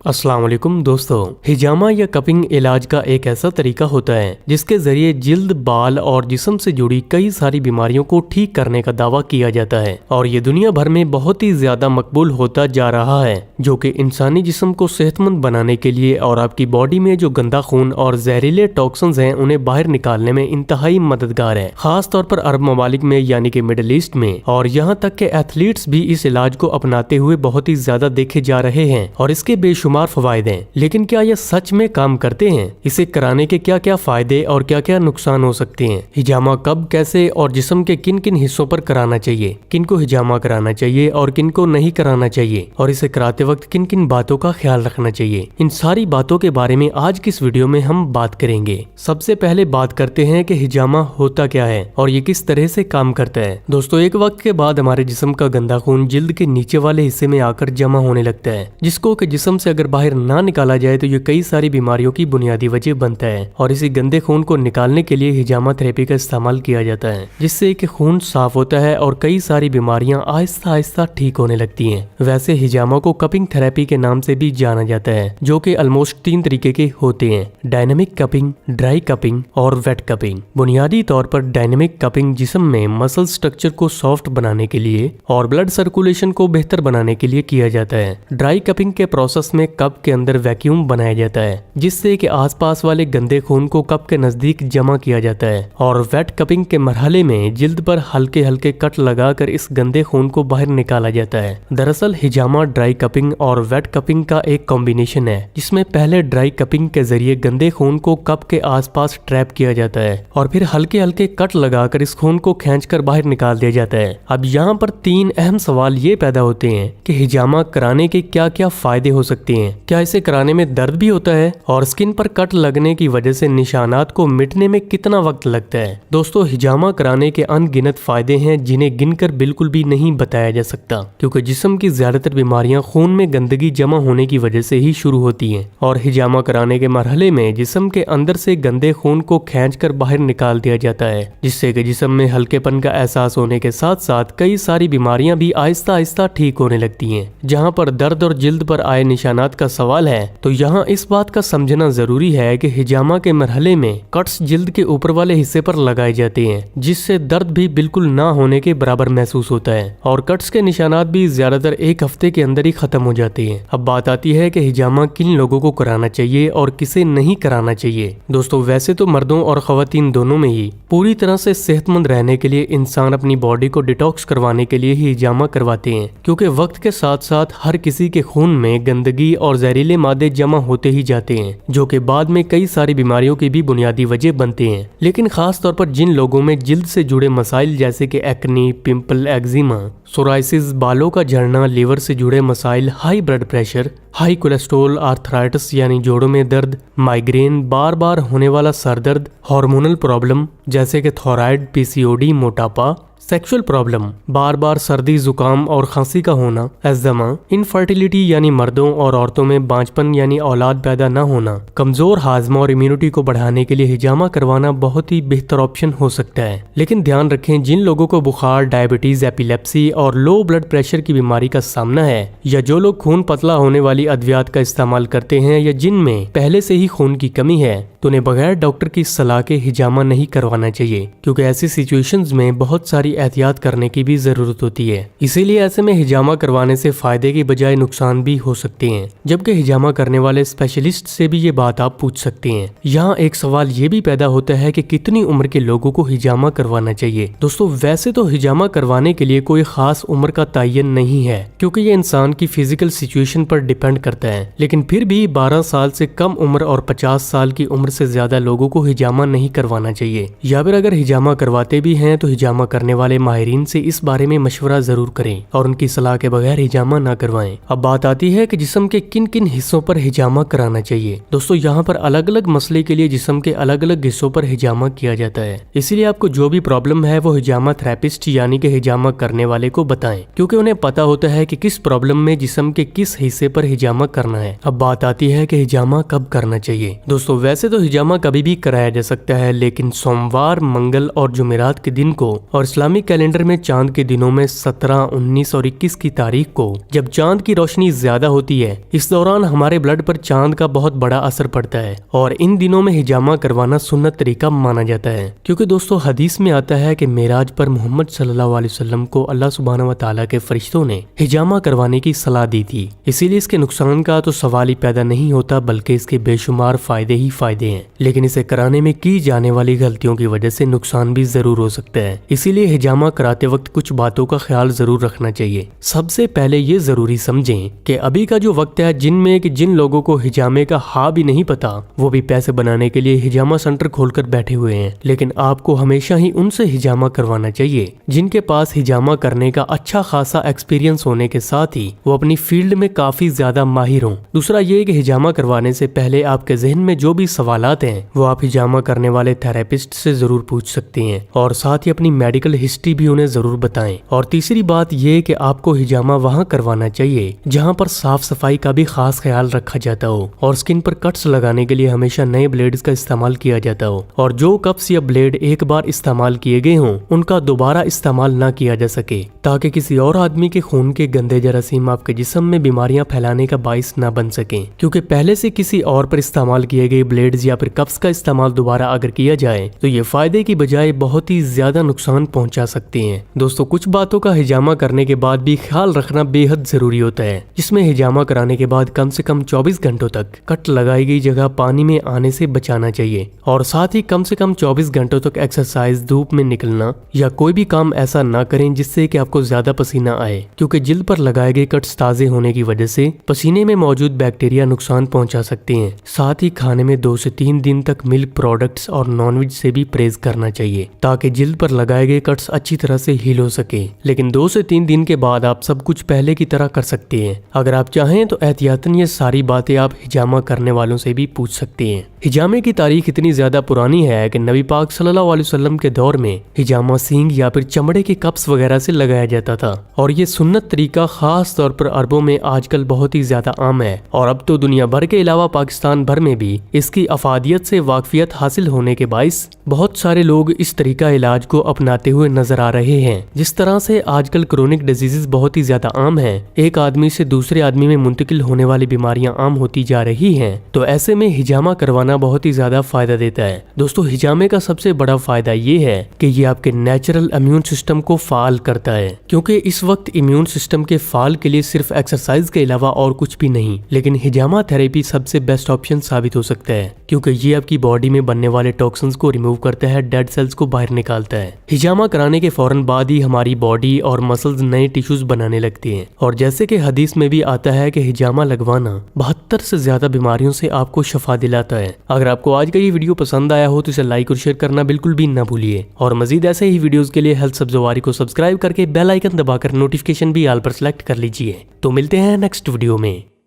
अस्सलाम वालेकुम दोस्तों, हिजामा या कपिंग इलाज का एक ऐसा तरीका होता है जिसके जरिए जिल्द, बाल और जिस्म से जुड़ी कई सारी बीमारियों को ठीक करने का दावा किया जाता है और ये दुनिया भर में बहुत ही ज्यादा मकबूल होता जा रहा है, जो कि इंसानी जिस्म को सेहतमंद बनाने के लिए और आपकी बॉडी में जो गंदा खून और जहरीले टॉक्सिन्स हैं उन्हें बाहर निकालने में इंतहाई मददगार है। खास तौर पर अरब ममालिक में यानी कि मिडिल ईस्ट में, और यहाँ तक के एथलीट्स भी इस इलाज को अपनाते हुए बहुत ही ज्यादा देखे जा रहे हैं और इसके बेशुमार फवायद हैं। लेकिन क्या यह सच में काम करते हैं? इसे कराने के क्या क्या फायदे और क्या क्या नुकसान हो सकते हैं? हिजामा कब, कैसे और जिस्म के किन किन हिस्सों पर कराना चाहिए? किन को हिजामा कराना चाहिए और किन को नहीं कराना चाहिए? और इसे कराते वक्त किन किन बातों का ख्याल रखना चाहिए? इन सारी बातों के बारे में आज की इस वीडियो में हम बात करेंगे। सबसे पहले बात करते हैं कि हिजामा होता क्या है और ये किस तरह से काम करता है। दोस्तों, एक वक्त के बाद हमारे जिस्म का गंदा खून जिल्द के नीचे वाले हिस्से में आकर जमा होने लगता है, जिसको कि जिस्म से अगर बाहर ना निकाला जाए तो ये कई सारी बीमारियों की बुनियादी वजह बनता है। और इसी गंदे खून को निकालने के लिए हिजामा थेरेपी का इस्तेमाल किया जाता है, जिससे कि खून साफ होता है और कई सारी बीमारियां आहिस्ता आहिस्ता ठीक होने लगती हैं। वैसे हिजामा को कपिंग थेरेपी के नाम से भी जाना जाता है, जो कि ऑलमोस्ट 3 तरीके के होते हैं: डायनेमिक कपिंग, ड्राई कपिंग और वेट कपिंग। बुनियादी तौर पर डायनेमिक कपिंग जिस्म में मसल स्ट्रक्चर को सॉफ्ट बनाने के लिए और ब्लड सर्कुलेशन को बेहतर बनाने के लिए किया जाता है। ड्राई कपिंग के प्रोसेस में कप के अंदर वैक्यूम बनाया जाता है, जिससे कि आसपास वाले गंदे खून को कप के नजदीक जमा किया जाता है। और वेट कपिंग के मरहले में जिल्द पर हल्के हल्के कट लगाकर इस गंदे खून को बाहर निकाला जाता है। दरअसल हिजामा ड्राई कपिंग और वेट कपिंग का एक कॉम्बिनेशन है, जिसमें पहले ड्राई कपिंग के जरिए गंदे खून को कप के आसपास ट्रैप किया जाता है और फिर हल्के हल्के कट लगाकर इस खून को खींचकर बाहर निकाल दिया जाता है। अब यहाँ पर 3 अहम सवाल ये पैदा होते हैं कि हिजामा कराने के क्या क्या फायदे हो सकते हैं। क्या इसे कराने में दर्द भी होता है? और स्किन पर कट लगने की वजह से निशानात को मिटने में कितना वक्त लगता है? दोस्तों, हिजामा कराने के अनगिनत फायदे हैं जिन्हें गिनकर बिल्कुल भी नहीं बताया जा सकता, क्योंकि जिस्म की ज्यादातर बीमारियां खून में गंदगी जमा होने की वजह से ही शुरू होती हैं। और हिजामा कराने के मरहले में जिस्म के अंदर से गंदे खून को खींचकर बाहर निकाल दिया जाता है, जिससे कि जिस्म में हल्केपन का एहसास होने के साथ साथ कई सारी बीमारियां भी आहिस्ता आहिस्ता ठीक होने लगती हैं। जहाँ पर दर्द और जिल्द पर आए निशानात का सवाल है, तो यहाँ इस बात का समझना जरूरी है कि हिजामा के मरहले में कट्स जिल्द के ऊपर वाले हिस्से पर लगाए जाते हैं, जिससे दर्द भी बिल्कुल ना होने के बराबर महसूस होता है और कट्स के निशानात भी ज्यादातर 1 हफ्ते के अंदर ही खत्म हो जाते हैं। अब बात आती है कि हिजामा किन लोगों को कराना चाहिए और किसे नहीं कराना चाहिए। दोस्तों, वैसे तो मर्दों और खवातीन दोनों में ही पूरी तरह से सेहतमंद रहने के लिए इंसान अपनी बॉडी को डिटॉक्स करवाने के लिए ही हिजामा करवाते हैं, क्योंकि वक्त के साथ साथ हर किसी के खून में गंदगी और जहरीले मादे जमा होते ही जाते हैं, जो कि बाद में कई सारी बीमारियों की भी बुनियादी वजह बनते हैं। लेकिन खास तौर पर जिन लोगों में जिल्द से जुड़े मसाइल जैसे कि एक्ने, पिंपल, एक्जिमा, सोराइसिस, बालों का झड़ना, लीवर से जुड़े मसाइल, high blood pressure, high cholesterol, arthritis यानी जोड़ों में दर्द, माइग्रेन, बार बार होने वाला सर दर्द, हार्मोनल प्रॉब्लम जैसे कि थायराइड, पीसीओडी, मोटापा, सेक्सुअल प्रॉब्लम, बार बार सर्दी, जुकाम और खांसी का होना, अस्थमा, इनफर्टिलिटी यानी मर्दों और औरतों में बांझपन यानी औलाद पैदा न होना, कमजोर हाजमा और इम्यूनिटी को बढ़ाने के लिए हिजामा करवाना बहुत ही बेहतर ऑप्शन हो सकता है। लेकिन ध्यान रखें, जिन लोगों को बुखार, डायबिटीज, एपिलेप्सी और लो ब्लड प्रेशर की बीमारी का सामना है, या जो लोग खून पतला होने वाली अद्वियात का इस्तेमाल करते हैं, या जिनमें पहले से ही खून की कमी है, तो उन्हें बगैर डॉक्टर की सलाह के हिजामा नहीं करवाना चाहिए, क्योंकि ऐसी सिचुएशंस में बहुत सारी एहतियात करने की भी जरूरत होती है। इसीलिए ऐसे में हिजामा करवाने से फायदे की बजाय नुकसान भी हो सकते हैं, जबकि हिजामा करने वाले स्पेशलिस्ट से भी ये बात आप पूछ सकते हैं। यहाँ एक सवाल ये भी पैदा होता है कि कितनी उम्र के लोगों को हिजामा करवाना चाहिए। दोस्तों, वैसे तो हिजामा करवाने के लिए कोई खास उम्र का तयन नहीं है, क्योंकि ये इंसान की फिजिकल सिचुएशन पर डिपेंड करता है। लेकिन फिर भी 12 साल से कम उम्र और 50 साल की उम्र से ज्यादा लोगों को हिजामा नहीं करवाना चाहिए, या फिर अगर हिजामा करवाते भी हैं तो हिजामा करने वाले माहिरीन से इस बारे में मशवरा जरूर करें और उनकी सलाह के बगैर हिजामा ना करवाएं। अब बात आती है कि जिस्म के किन किन हिस्सों पर हिजामा कराना चाहिए। दोस्तों, यहाँ पर अलग अलग मसले के लिए जिस्म के अलग अलग हिस्सों पर हिजामा किया जाता है, इसीलिए आपको जो भी प्रॉब्लम है वो हिजामा थेरेपिस्ट यानी कि हिजामा करने वाले को बताएं, क्योंकि उन्हें पता होता है कि किस प्रॉब्लम में जिस्म के किस हिस्से पर हिजामा करना है। अब बात आती है कि हिजामा कब करना चाहिए। दोस्तों, वैसे तो हिजामा कभी भी कराया जा सकता है, लेकिन सोमवार, मंगल और जुमेरात के दिन को और इस्लामिक اسلامک کیلنڈر میں چاند کے دنوں میں 17، 19 اور 21 کی تاریخ کو جب چاند کی روشنی زیادہ ہوتی ہے، اس دوران ہمارے بلڈ پر چاند کا بہت بڑا اثر پڑتا ہے اور ان دنوں میں ہجامہ کروانا سنت طریقہ مانا جاتا ہے، کیونکہ دوستو حدیث میں آتا ہے کہ معراج پر محمد صلی اللہ علیہ وسلم کو اللہ سبحانہ و تعالیٰ کے فرشتوں نے ہجامہ کروانے کی صلاح دی تھی، اسی لیے اس کے نقصان کا تو سوال ہی پیدا نہیں ہوتا، بلکہ اس کے بے شمار فائدے ہی فائدے ہیں، لیکن اسے کرانے میں کی جانے والی غلطیوں کی وجہ سے نقصان بھی ضرور ہو سکتا ہے، اسی لیے ہجامہ کراتے وقت کچھ باتوں کا خیال ضرور رکھنا چاہیے۔ سب سے پہلے یہ ضروری سمجھیں کہ ابھی کا جو وقت ہے جن لوگوں کو ہجامے کا ہا بھی نہیں پتا، وہ بھی پیسے بنانے کے لیے ہجامہ سینٹر کھول کر بیٹھے ہوئے ہیں، لیکن آپ کو ہمیشہ ہی ان سے ہجامہ کروانا چاہیے جن کے پاس ہجامہ کرنے کا اچھا خاصا ایکسپیرینس ہونے کے ساتھ ہی وہ اپنی فیلڈ میں کافی زیادہ ماہر ہوں۔ دوسرا یہ کہ ہجامہ کروانے سے پہلے آپ کے ذہن میں جو بھی سوالات ہیں وہ آپ ہجامہ کرنے والے تھراپسٹ سے ضرور پوچھ سکتے ہیں، اور ساتھ ہی اپنی میڈیکل ہسٹری بھی انہیں ضرور بتائیں۔ اور تیسری بات یہ کہ آپ کو ہجامہ وہاں کروانا چاہیے جہاں پر صاف صفائی کا بھی خاص خیال رکھا جاتا ہو، اور سکن پر کٹس لگانے کے لیے ہمیشہ نئے بلیڈز کا استعمال کیا جاتا ہو، اور جو کپس یا بلیڈ ایک بار استعمال کیے گئے ہوں ان کا دوبارہ استعمال نہ کیا جا سکے، تاکہ کسی اور آدمی کے خون کے گندے جراثیم آپ کے جسم میں بیماریاں پھیلانے کا باعث نہ بن سکیں، کیونکہ پہلے سے کسی اور پر استعمال کیے گئے بلیڈز یا پھر کپس کا استعمال دوبارہ اگر کیا جائے تو یہ فائدے کی بجائے بہت ہی زیادہ نقصان پہنچا سکتے ہیں۔ دوستو کچھ باتوں کا ہجامہ کرنے کے بعد بھی خیال رکھنا بے حد ضروری ہوتا ہے، جس میں ہجامہ کرانے کے بعد کم سے کم 24 گھنٹوں تک کٹ لگائی گئی جگہ پانی میں آنے سے بچانا چاہیے، اور ساتھ ہی کم سے کم 24 گھنٹوں تک ایکسرسائز، دھوپ میں نکلنا یا کوئی بھی کام ایسا نہ کریں جس سے کہ آپ کو زیادہ پسینہ آئے، کیونکہ جلد پر لگائے گئے کٹس تازے ہونے کی وجہ سے پسینے میں موجود بیکٹیریا نقصان پہنچا سکتے ہیں۔ ساتھ ہی کھانے میں 2 سے 3 دن تک ملک پروڈکٹس اور نان ویج سے بھی پرہیز کرنا چاہیے، تاکہ جلد پر لگائے گئے کٹس اچھی طرح سے ہیل ہو سکے، لیکن 2 سے 3 دن کے بعد آپ سب کچھ پہلے کی طرح کر سکتے ہیں۔ اگر آپ چاہیں تو احتیاطاً یہ ساری باتیں آپ ہجامہ کرنے والوں سے بھی پوچھ سکتے ہیں۔ ہجامے کی تاریخ اتنی زیادہ پرانی ہے کہ نبی پاک صلی اللہ علیہ وسلم کے دور میں ہجامہ سینگ یا پھر چمڑے کے کپس وغیرہ سے لگایا جاتا تھا، اور یہ سنت طریقہ خاص طور پر عربوں میں آج کل بہت ہی زیادہ عام ہے، اور اب تو دنیا بھر کے علاوہ پاکستان بھر میں بھی اس کی افادیت سے واقفیت حاصل ہونے کے باعث بہت سارے لوگ اس طریقہ علاج کو اپناتے ہوئے نظر آ رہے ہیں۔ جس طرح سے آج کل کرونک ڈیزیزز بہت ہی زیادہ عام ہیں، ایک آدمی سے دوسرے آدمی میں منتقل ہونے والی بیماریاں عام ہوتی جا رہی ہیں، تو ایسے میں ہجامہ کروانا بہت ہی زیادہ فائدہ دیتا ہے۔ دوستو ہجامے کا سب سے بڑا فائدہ یہ ہے کہ یہ آپ کے نیچرل امیون سسٹم کو فعال کرتا ہے، کیونکہ اس وقت امیون سسٹم کے فعال کے لیے صرف ایکسرسائز کے علاوہ اور کچھ بھی نہیں، لیکن ہجامہ تھراپی سب سے بیسٹ آپشن ثابت ہو سکتا ہے، کیونکہ یہ آپ کی باڈی میں بننے والے ٹاکسنز کو ریموو کرتا ہے، ڈیڈ سیلز کو باہر نکالتا ہے۔ ہجامہ کرانے کے فوراً بعد ہی ہماری باڈی اور مسلز نئے ٹیشوز بنانے لگتے ہیں، اور جیسے کہ حدیث میں بھی آتا ہے کہ ہجامہ لگوانا 72 سے زیادہ بیماریوں سے آپ کو شفا دلاتا ہے۔ اگر آپ کو آج کا یہ ویڈیو پسند آیا ہو تو اسے لائک اور شیئر کرنا بالکل بھی نہ بھولیے، اور مزید ایسے ہی ویڈیوز کے لیے ہیلتھ سبزواری کو سبسکرائب کر کے بیل آئیکن دبا کر نوٹیفیکیشن بھی آل پر سلیکٹ کر لیجیے۔ تو ملتے ہیں نیکسٹ ویڈیو میں۔